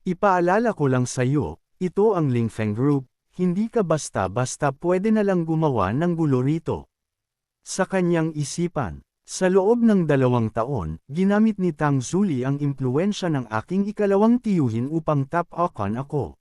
Ipaalala ko lang sa iyo, ito ang Lingfeng Group. Hindi ka basta-basta pwede na lang gumawa ng gulo rito. Sa kanyang isipan, sa loob ng 2 taon, ginamit ni Tang Zuli ang impluensya ng aking ikalawang tiyuhin upang tapakan ako.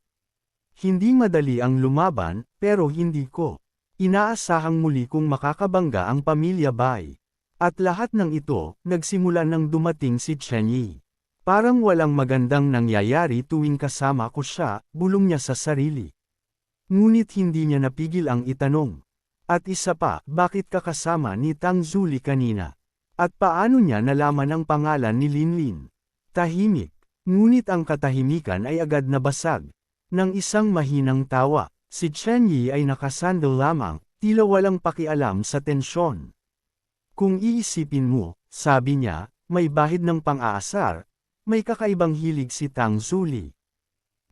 Hindi madali ang lumaban, pero hindi ko inaasahang muli kong makakabangga ang pamilya Bai. At lahat ng ito, nagsimula nang dumating si Chen Yi. Parang walang magandang nangyayari tuwing kasama ko siya, bulong niya sa sarili. Ngunit hindi niya napigil ang itanong. At isa pa, bakit ka kasama ni Tang Zuli kanina? At paano niya nalaman ang pangalan ni Linlin? Tahimik. Ngunit ang katahimikan ay agad nabasag. Nang isang mahinang tawa, si Chen Yi ay nakasandal lamang, tila walang pakialam sa tensyon. Kung iisipin mo, sabi niya, may bahid ng pang-aasar, may kakaibang hilig si Tang Zuli.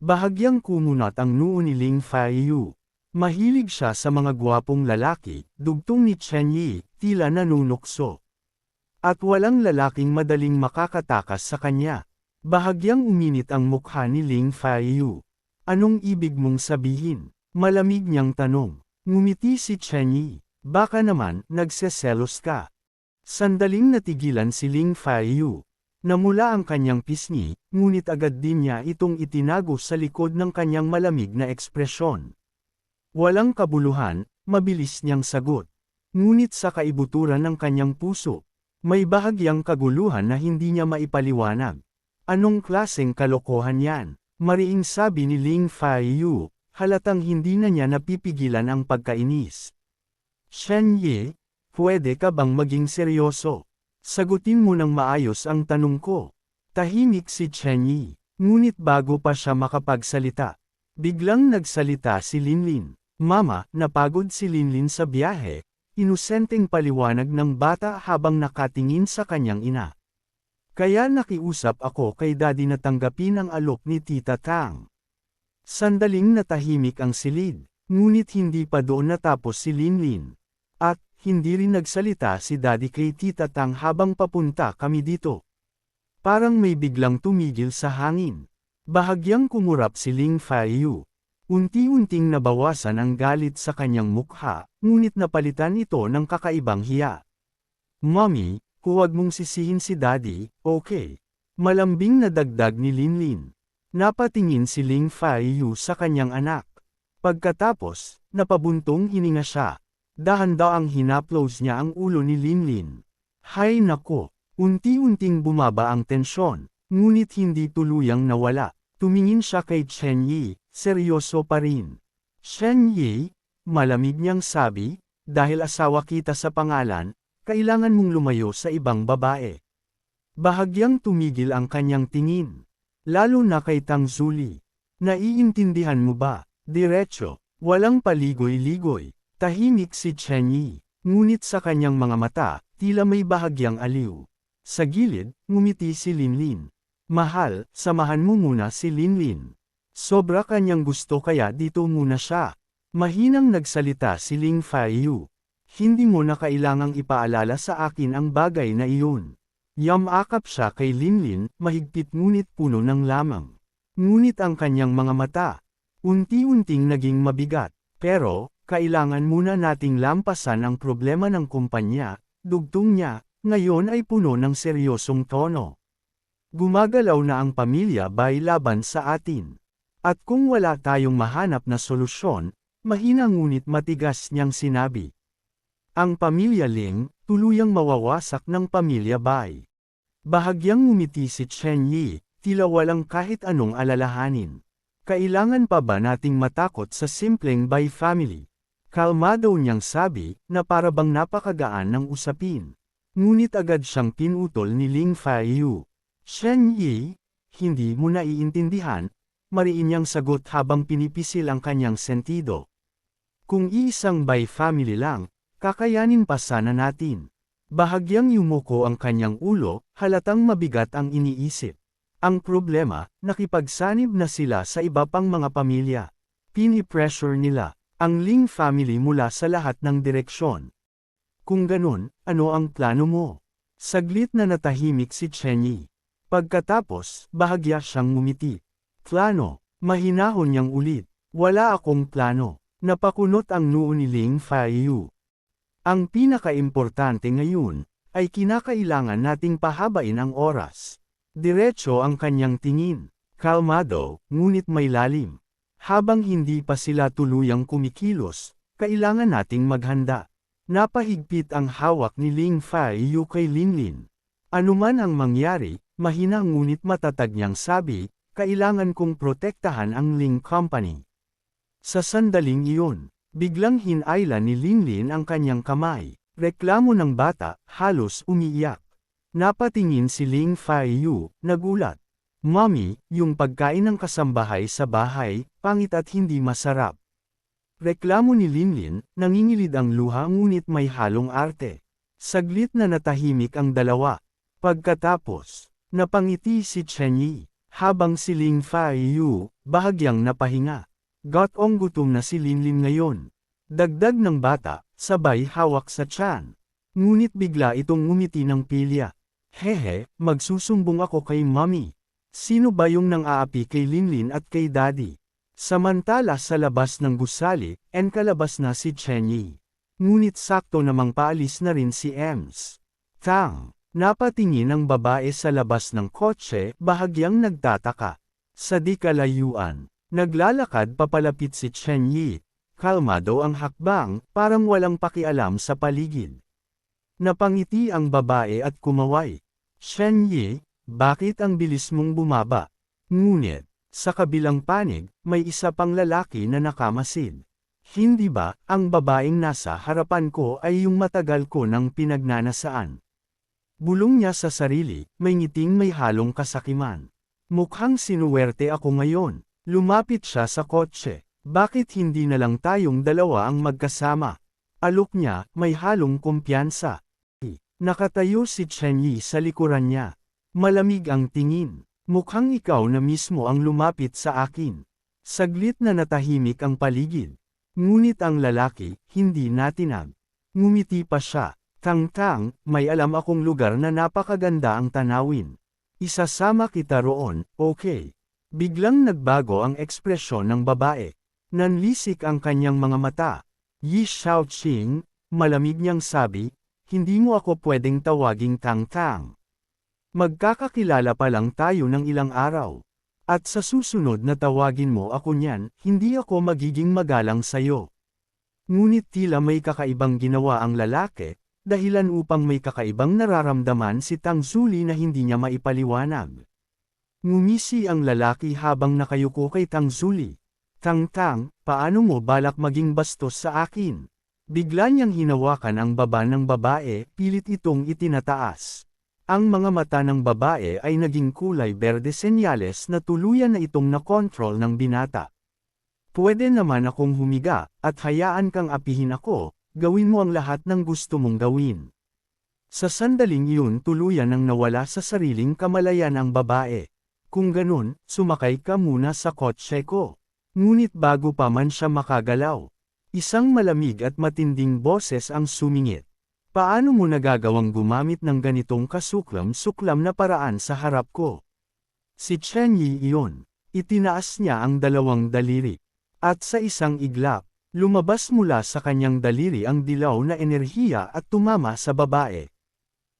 Bahagyang kumunat ang noo ni Ling Faiyu. Mahilig siya sa mga gwapong lalaki, dugtong ni Chen Yi, tila nanunukso. At walang lalaking madaling makakatakas sa kanya. Bahagyang uminit ang mukha ni Ling Faiyu. Anong ibig mong sabihin? Malamig niyang tanong. Ngumiti si Chen Yi. Baka naman, nagseselos ka. Sandaling natigilan si Ling Faiyu. Namula ang kanyang pisngi, ngunit agad din niya itong itinago sa likod ng kanyang malamig na ekspresyon. Walang kabuluhan, mabilis niyang sagot. Ngunit sa kaibuturan ng kanyang puso, may bahagyang kaguluhan na hindi niya maipaliwanag. Anong klaseng kalokohan yan? Mariing sabi ni Ling Faiyu, halatang hindi na niya napipigilan ang pagkainis. Chen Yi, pwede ka bang maging seryoso? Sagutin mo ng maayos ang tanong ko. Tahimik si Chen Yi, ngunit bago pa siya makapagsalita, biglang nagsalita si Linlin. Mama, napagod si Linlin sa biyahe, inusenteng paliwanag ng bata habang nakatingin sa kanyang ina. Kaya nakiusap ako kay Daddy na tanggapin ang alok ni Tita Tang. Sandaling natahimik ang silid, ngunit hindi pa doon natapos si Linlin. At, hindi rin nagsalita si Daddy kay Tita Tang habang papunta kami dito. Parang may biglang tumigil sa hangin. Bahagyang kumurap si Ling Faiyu. Unti-unting nabawasan ang galit sa kanyang mukha, ngunit napalitan ito ng kakaibang hiya. Mommy, huwag mong sisihin si Daddy, okay? Malambing na dagdag ni Linlin. Napatingin si Ling Faiyu sa kanyang anak. Pagkatapos, napabuntong hininga siya. Dahan-daang hinaplos niya ang ulo ni Linlin. Hay nako, unti-unting bumaba ang tensyon, ngunit hindi tuluyang nawala. Tumingin siya kay Chen Yi, seryoso pa rin. Chen Yi, malamig niyang sabi, dahil asawa kita sa pangalan, kailangan mong lumayo sa ibang babae. Bahagyang tumigil ang kanyang tingin. Lalo na kay Tang Zuli. Naiintindihan mo ba? Diretso, walang paligoy-ligoy. Tahimik si Chen Yi, ngunit sa kanyang mga mata, tila may bahagyang aliw. Sa gilid, ngumiti si Linlin. Mahal, samahan mo muna si Linlin. Sobra kanyang gusto kaya dito muna siya. Mahinang nagsalita si Ling Faiyu. Hindi mo na kailangang ipaalala sa akin ang bagay na iyon. Yamakap siya kay Linlin, mahigpit ngunit puno ng lamang. Ngunit ang kanyang mga mata, unti-unting naging mabigat. Pero, kailangan muna nating lampasan ang problema ng kumpanya, dugtong niya, ngayon ay puno ng seryosong tono. Gumagalaw na ang pamilya bay laban sa atin. At kung wala tayong mahanap na solusyon, mahina ngunit matigas niyang sinabi. Ang pamilya Ling, tuluyang mawawasak ng pamilya bay. Bahagyang ngumiti si Chen Yi, tila walang kahit anong alalahanin. Kailangan pa ba nating matakot sa simpleng bay family? Kalmado niyang sabi, na para bang napakagaan ng usapin. Ngunit agad siyang pinutol ni Ling Faiyu. Chen Yi, hindi mo naiintindihan, mariin niyang sagot habang pinipisil ang kanyang sentido. Kung iisang bay family lang, kakayanin pa sana natin. Bahagyang yumuko ang kanyang ulo, halatang mabigat ang iniisip. Ang problema, nakipagsanib na sila sa iba pang mga pamilya. Pini-pressure nila ang Ling family mula sa lahat ng direksyon. Kung ganun, ano ang plano mo? Saglit na natahimik si Chen Yi. Pagkatapos, bahagya siyang ngumiti. Plano, mahinahon niyang ulit. Wala akong plano. Napakunot ang noo ni Ling Faiyu. Ang pinakaimportante ngayon, ay kinakailangan nating pahabain ang oras. Diretso ang kanyang tingin. Kalmado, ngunit may lalim. Habang hindi pa sila tuluyang kumikilos, kailangan nating maghanda. Napahigpit ang hawak ni Ling Faiyu kay Linlin. Anuman ang mangyari, mahina ngunit matatag niyang sabi, kailangan kong protektahan ang Ling Company. Sa sandaling iyon, biglang hinayla ni Linlin ang kanyang kamay. Reklamo ng bata, halos umiiyak. Napatingin si Ling Faiyu, nagulat. Mommy, yung pagkain ng kasambahay sa bahay, pangit at hindi masarap. Reklamo ni Linlin, nangingilid ang luha ngunit may halong arte. Saglit na natahimik ang dalawa. Pagkatapos, napangiti si Chen Yi, habang si Ling Faiyu, bahagyang napahinga. Gotong gutom na si Linlin ngayon. Dagdag ng bata, sabay hawak sa tiyan. Ngunit bigla itong ngumiti ng pilya. Hehe, magsusumbong ako kay mommy. Sino ba yung nang-aapi kay Linlin at kay daddy? Samantala sa labas ng gusali, kalabas na si Chen Yi. Ngunit sakto namang paalis na rin si Ems. Tang, napatingin ang babae sa labas ng kotse, bahagyang nagtataka. Sa di kalayuan, naglalakad papalapit si Chen Yi. Kalmado ang hakbang, parang walang pakialam sa paligid. Napangiti ang babae at kumaway. Chen Yi, bakit ang bilis mong bumaba? Ngunit, sa kabilang panig, may isa pang lalaki na nakamasid. Hindi ba, ang babaeng nasa harapan ko ay yung matagal ko nang pinagnanasaan? Bulong niya sa sarili, may ngiting may halong kasakiman. Mukhang sinuwerte ako ngayon. Lumapit siya sa kotse. Bakit hindi na lang tayong dalawa ang magkasama? Alok niya, may halong kumpiyansa. Nakatayo si Chen Yi sa likuran niya. Malamig ang tingin. Mukhang ikaw na mismo ang lumapit sa akin. Saglit na natahimik ang paligid. Ngunit ang lalaki, hindi natinag. Ngumiti pa siya. Tang-tang, may alam akong lugar na napakaganda ang tanawin. Isasama kita roon, okay. Biglang nagbago ang ekspresyon ng babae. Nanlisik ang kanyang mga mata. Yi Shaoqing, malamig niyang sabi, hindi mo ako pwedeng tawaging Tang-tang. Magkakakilala pa lang tayo ng ilang araw. At sa susunod na tawagin mo ako niyan, hindi ako magiging magalang sayo. Ngunit tila may kakaibang ginawa ang lalaki, dahilan upang may kakaibang nararamdaman si Tang Zuli na hindi niya maipaliwanag. Ngumisi ang lalaki habang nakayuko kay Tang Zuli. Tang-tang, paano mo balak maging bastos sa akin? Bigla niyang hinawakan ang baba ng babae, pilit itong itinataas. Ang mga mata ng babae ay naging kulay berde, senyales na tuluyan na itong nakontrol ng binata. Pwede naman akong humiga, at hayaan kang apihin ako, gawin mo ang lahat ng gusto mong gawin. Sa sandaling iyon tuluyan nang nawala sa sariling kamalayan ang babae. Kung ganun, sumakay ka muna sa kotse ko. Ngunit bago pa man siya makagalaw, isang malamig at matinding boses ang sumingit. Paano mo nagagawang gumamit ng ganitong kasuklam-suklam na paraan sa harap ko? Si Chen Yi iyon. Itinaas niya ang dalawang daliri. At sa isang iglap, lumabas mula sa kanyang daliri ang dilaw na enerhiya at tumama sa babae.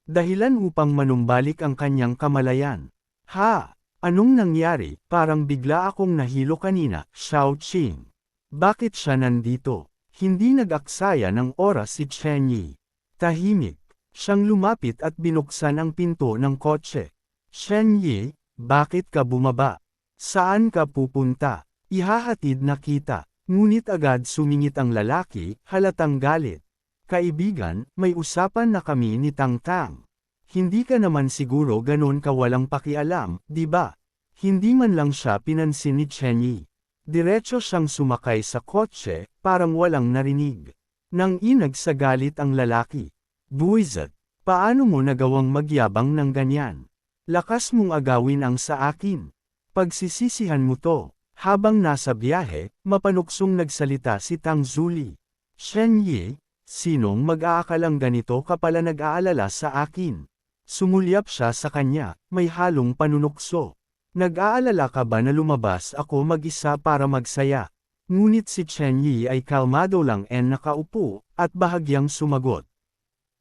Dahilan upang manumbalik ang kanyang kamalayan. Ha! Anong nangyari? Parang bigla akong nahilo kanina, Shaoqing. Bakit siya nandito? Hindi nag-aksaya ng oras si Chen Yi. Tahimik. Siyang lumapit at binuksan ang pinto ng kotse. Chen Yi, bakit ka bumaba? Saan ka pupunta? Ihahatid na kita. Ngunit agad sumingit ang lalaki, halatang galit. Kaibigan, may usapan na kami ni Tang-tang. Hindi ka naman siguro ganon ka walang pakialam, di ba? Hindi man lang siya pinansin ni Chen Yi. Diretso siyang sumakay sa kotse, parang walang narinig. Nang inag sa galit ang lalaki. Buwisit, paano mo nagawang magyabang ng ganyan? Lakas mong agawin ang sa akin. Pagsisisihan mo to. Habang nasa biyahe, mapanuksong nagsalita si Tang Zuli. Chen Yi, sinong mag-aakalang ganito ka pala nag-aalala sa akin? Sumulyap siya sa kanya, may halong panunukso. Nag-aalala ka ba na lumabas ako mag-isa para magsaya? Ngunit si Chen Yi ay kalmado lang nakaupo, at bahagyang sumagot.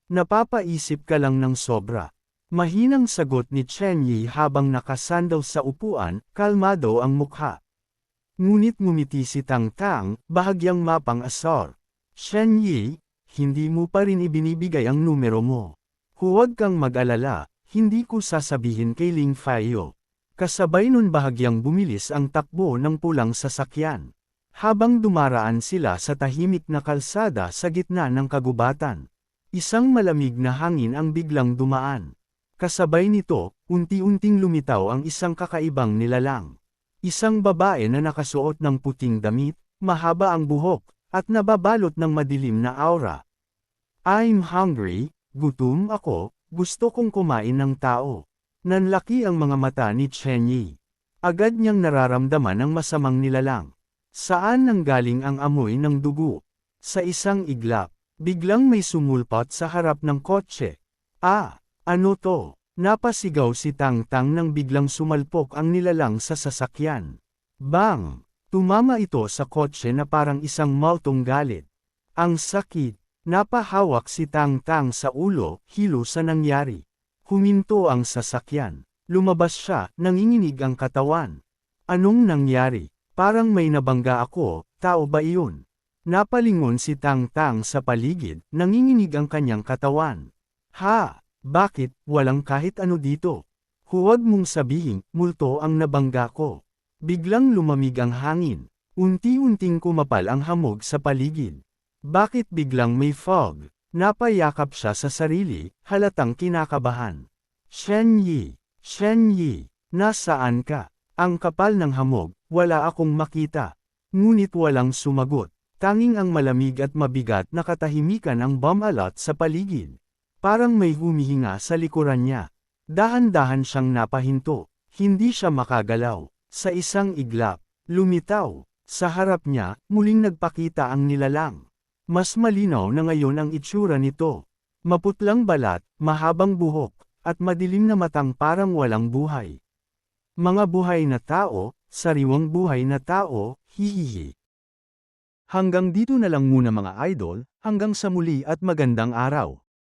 Napapaisip ka lang ng sobra. Mahinang sagot ni Chen Yi habang nakasandaw sa upuan, kalmado ang mukha. Ngunit ngumiti si Tang-tang, bahagyang mapang-asar. Chen Yi, hindi mo pa rin ibinibigay ang numero mo. Huwag kang mag-alala, hindi ko sasabihin kay Ling Fayo. Kasabay nun bahagyang bumilis ang takbo ng pulang sasakyan. Habang dumaraan sila sa tahimik na kalsada sa gitna ng kagubatan, isang malamig na hangin ang biglang dumaan. Kasabay nito, unti-unting lumitaw ang isang kakaibang nilalang. Isang babae na nakasuot ng puting damit, mahaba ang buhok, at nababalot ng madilim na aura. I'm hungry, gutom ako, gusto kong kumain ng tao. Nanlaki ang mga mata ni Chen Yi. Agad niyang nararamdaman ang masamang nilalang. Saan nanggaling ang amoy ng dugo? Sa isang iglap, biglang may sumulpot sa harap ng kotse. Ah, ano to? Napasigaw si Tang Tang nang biglang sumalpok ang nilalang sa sasakyan. Bang! Tumama ito sa kotse na parang isang maltong galit. Ang sakit, napahawak si Tang Tang sa ulo, hilo sa nangyari. Huminto ang sasakyan. Lumabas siya, nanginginig ang katawan. Anong nangyari? Parang may nabangga ako, tao ba iyon? Napalingon si Tang Tang sa paligid, nanginginig ang kanyang katawan. Ha? Bakit, walang kahit ano dito? Huwag mong sabihin, multo ang nabangga ko. Biglang lumamig ang hangin. Unti-unting kumapal ang hamog sa paligid. Bakit biglang may fog? Napayakap siya sa sarili, halatang kinakabahan. Shen Yi, nasaan ka? Ang kapal ng hamog, wala akong makita. Ngunit walang sumagot. Tanging ang malamig at mabigat na katahimikan ang bumalat sa paligid. Parang may humihinga sa likuran niya. Dahan-dahan siyang napahinto. Hindi siya makagalaw. Sa isang iglap, lumitaw. Sa harap niya, muling nagpakita ang nilalang. Mas malinaw na ngayon ang itsura nito. Maputlang balat, mahabang buhok, at madilim na matang parang walang buhay. Mga buhay na tao, sariwang buhay na tao, hihihi. Hanggang dito na lang muna mga idol, hanggang sa muli at magandang araw.